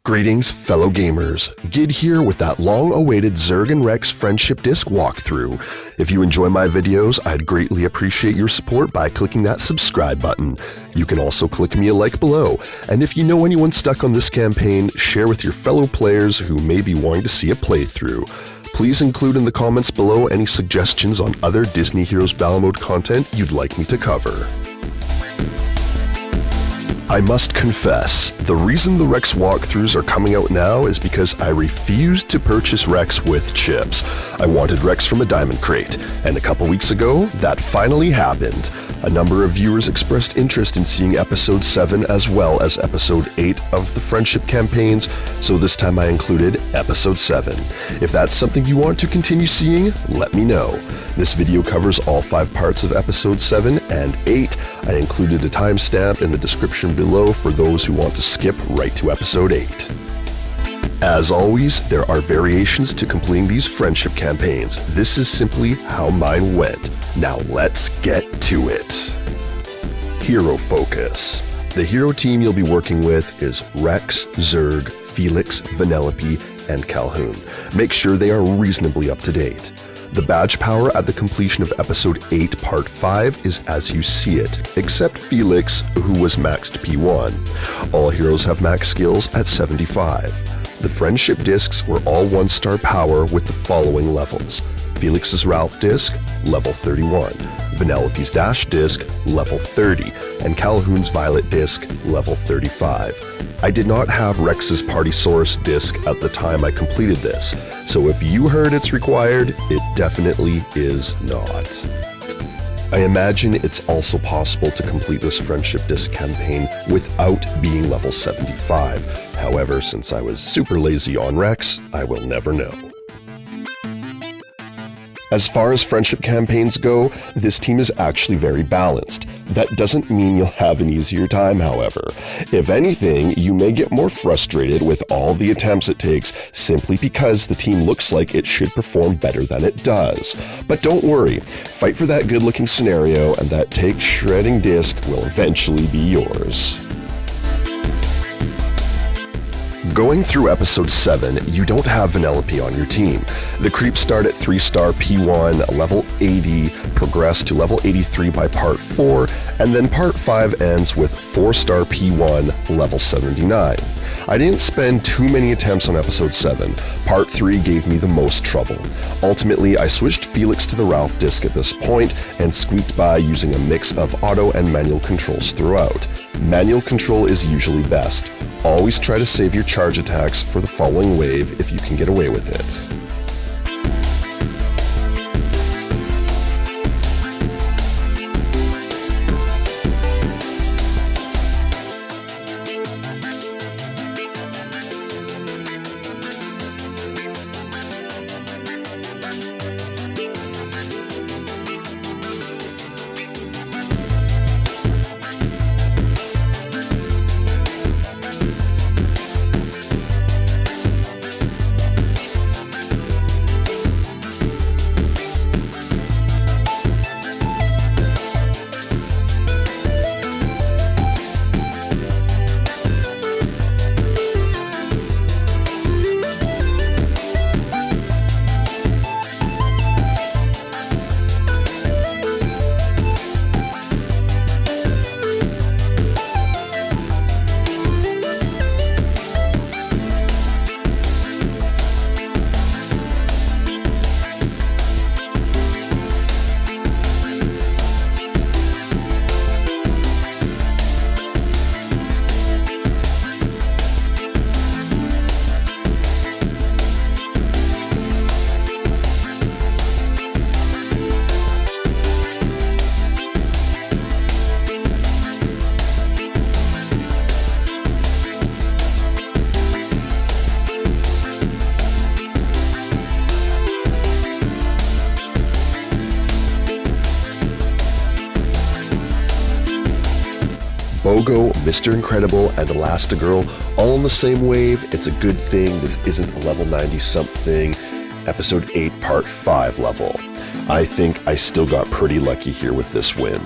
Greetings, fellow gamers. Gid here with that long-awaited Zurg and Rex friendship disc walkthrough. If you enjoy my videos, I'd greatly appreciate your support by clicking that subscribe button. You can also click me a like below, and if you know anyone stuck on this campaign, share with your fellow players who may be wanting to see a playthrough. Please include in the comments below any suggestions on other Disney Heroes Battle Mode content you'd like me to cover. I must confess, the reason the Rex walkthroughs are coming out now is because I refused to purchase Rex with chips. I wanted Rex from a diamond crate, and a couple weeks ago, that finally happened. A number of viewers expressed interest in seeing Episode 7 as well as Episode 8 of the Friendship campaigns, so this time I included Episode 7. If that's something you want to continue seeing, let me know. This video covers all 5 parts of Episode 7 and 8. I included a timestamp in the description below for those who want to skip right to Episode 8. As always, there are variations to completing these friendship campaigns. This is simply how mine went. Now let's get to it. Hero focus. The hero team you'll be working with is Rex, Zurg, Felix, Vanellope, and Calhoun. Make sure they are reasonably up to date. The badge power at the completion of Episode 8 Part 5 is as you see it, except Felix, who was maxed P1. All heroes have max skills at 75. The friendship discs were all 1-star power with the following levels. Felix's Ralph disc, level 31. Vanellope's Dash disc, level 30. And Calhoun's Violet disc, level 35. I did not have Rex's Party Source disc at the time I completed this, so if you heard it's required, it definitely is not. I imagine it's also possible to complete this friendship disc campaign without being level 75. However, since I was super lazy on Rex, I will never know. As far as friendship campaigns go, this team is actually very balanced. That doesn't mean you'll have an easier time, however. If anything, you may get more frustrated with all the attempts it takes simply because the team looks like it should perform better than it does. But don't worry, fight for that good-looking scenario and that take shredding disc will eventually be yours. Going through Episode 7, you don't have Vanellope on your team. The creeps start at 3-star P1, level 80, progress to level 83 by Part 4, and then Part 5 ends with 4-star P1, level 79. I didn't spend too many attempts on Episode 7. Part 3 gave me the most trouble. Ultimately, I switched Felix to the Ralph disc at this point and squeaked by using a mix of auto and manual controls throughout. Manual control is usually best. Always try to save your charge attacks for the following wave if you can get away with it. BOGO, Mr. Incredible, and Elastigirl all in the same wave. It's a good thing this isn't a level 90 something, Episode 8 Part 5 level. I think I still got pretty lucky here with this win.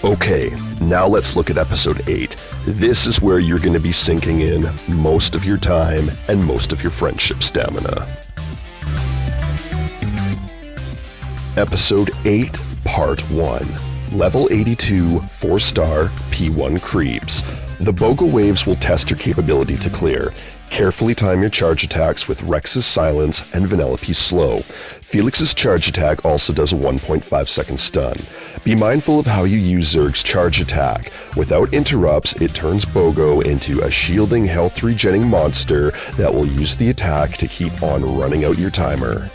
Okay, now let's look at episode 8. This is where you're going to be sinking in most of your time and most of your friendship stamina. Episode 8, Part 1. Level 82, 4-star, P1 Creeps. The BOGO waves will test your capability to clear. Carefully time your charge attacks with Rex's Silence and Vanellope's Slow. Felix's charge attack also does a 1.5 second stun. Be mindful of how you use Zurg's charge attack. Without interrupts, it turns BOGO into a shielding, health regenning monster that will use the attack to keep on running out your timer.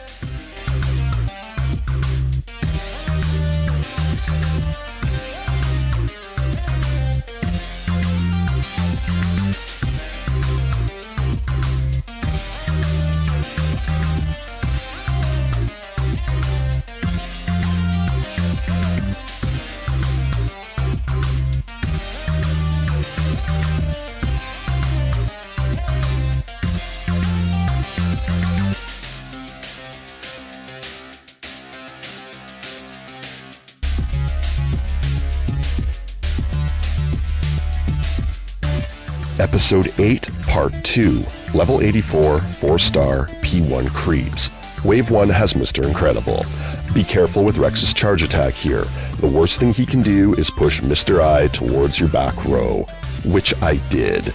Episode 8, Part 2, Level 84, 4-star, P1 Creeps. Wave 1 has Mr. Incredible. Be careful with Rex's charge attack here. The worst thing he can do is push Mr. I towards your back row, which I did.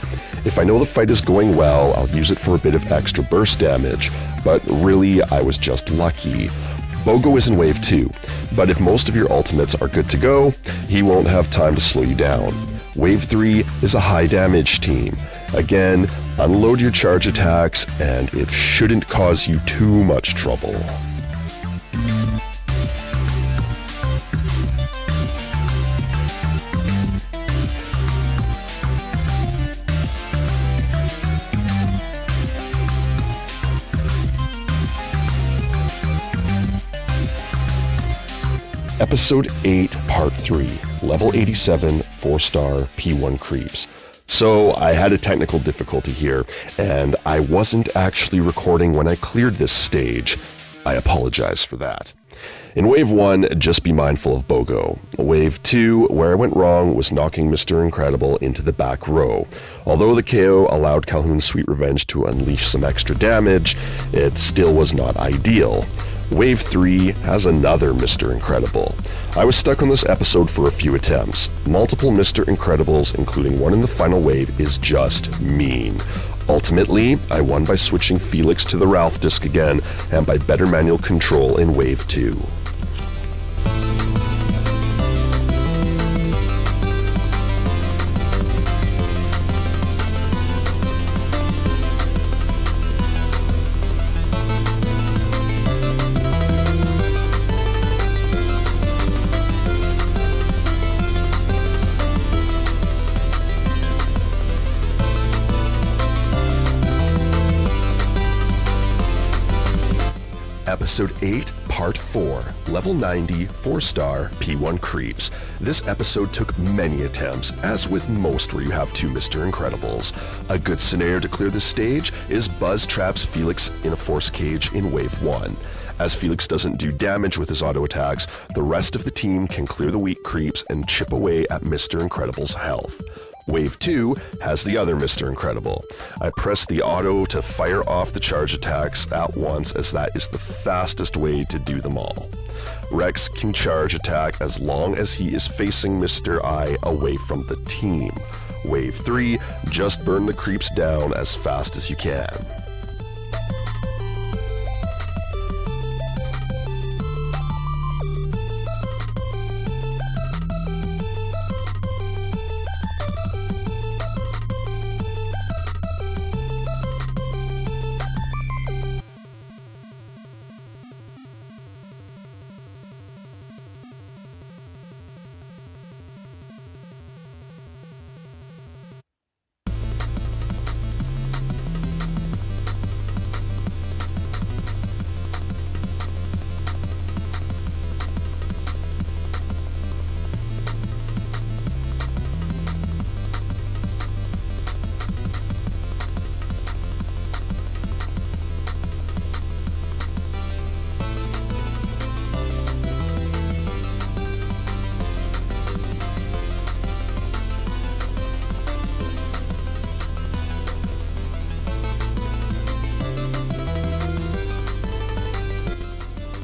If I know the fight is going well, I'll use it for a bit of extra burst damage, but really, I was just lucky. BOGO is in Wave 2, but if most of your ultimates are good to go, he won't have time to slow you down. Wave 3 is a high damage team. Again, unload your charge attacks and it shouldn't cause you too much trouble. Episode 8, Part 3, Level 87, 4-star, P1 Creeps. So I had a technical difficulty here, and I wasn't actually recording when I cleared this stage. I apologize for that. In Wave 1, just be mindful of BOGO. Wave 2, where I went wrong was knocking Mr. Incredible into the back row. Although the KO allowed Calhoun's Sweet Revenge to unleash some extra damage, it still was not ideal. Wave 3 has another Mr. Incredible. I was stuck on this episode for a few attempts. Multiple Mr. Incredibles, including one in the final wave, is just mean. Ultimately, I won by switching Felix to the Ralph disc again, and by better manual control in Wave 2. Episode 8, Part 4, Level 90, 4-star, P1 Creeps. This episode took many attempts, as with most where you have two Mr. Incredibles. A good scenario to clear this stage is Buzz traps Felix in a force cage in Wave 1. As Felix doesn't do damage with his auto attacks, the rest of the team can clear the weak creeps and chip away at Mr. Incredible's health. Wave 2 has the other Mr. Incredible. I press the auto to fire off the charge attacks at once, as that is the fastest way to do them all. Rex can charge attack as long as he is facing Mr. I away from the team. Wave 3, just burn the creeps down as fast as you can.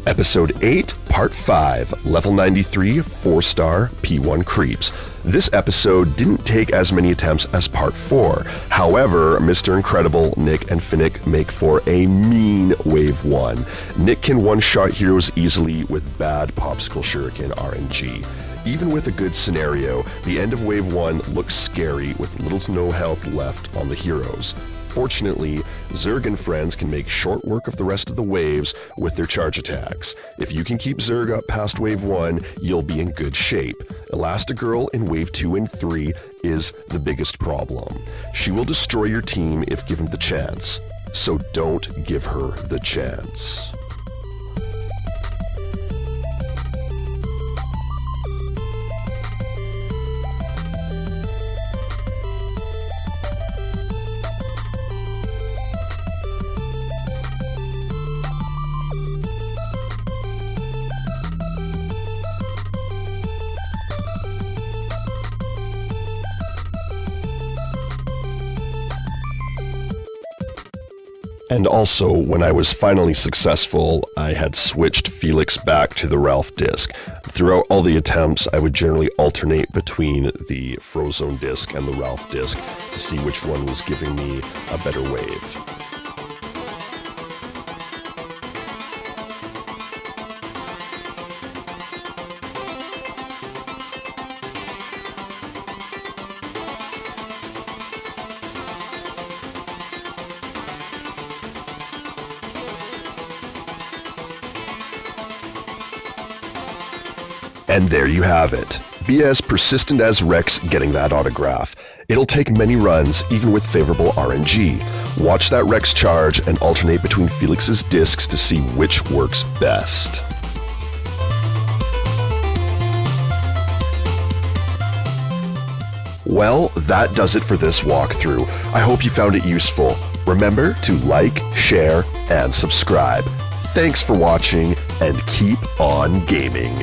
Episode 8, Part 5, Level 93, 4-star P1 Creeps. This episode didn't take as many attempts as Part 4. However, Mr. Incredible, Nick, and Finnick make for a mean Wave 1. Nick can one-shot heroes easily with bad Popsicle Shuriken RNG. Even with a good scenario, the end of Wave 1 looks scary with little to no health left on the heroes. Fortunately, Zurg and friends can make short work of the rest of the waves with their charge attacks. If you can keep Zurg up past Wave 1, you'll be in good shape. Elastigirl in Wave 2 and 3 is the biggest problem. She will destroy your team if given the chance, so don't give her the chance. And also, when I was finally successful, I had switched Felix back to the Ralph disc. Throughout all the attempts, I would generally alternate between the Frozone disc and the Ralph disc to see which one was giving me a better wave. And there you have it. Be as persistent as Rex getting that autograph. It'll take many runs, even with favorable RNG. Watch that Rex charge and alternate between Felix's discs to see which works best. Well, that does it for this walkthrough. I hope you found it useful. Remember to like, share, and subscribe. Thanks for watching, and keep on gaming.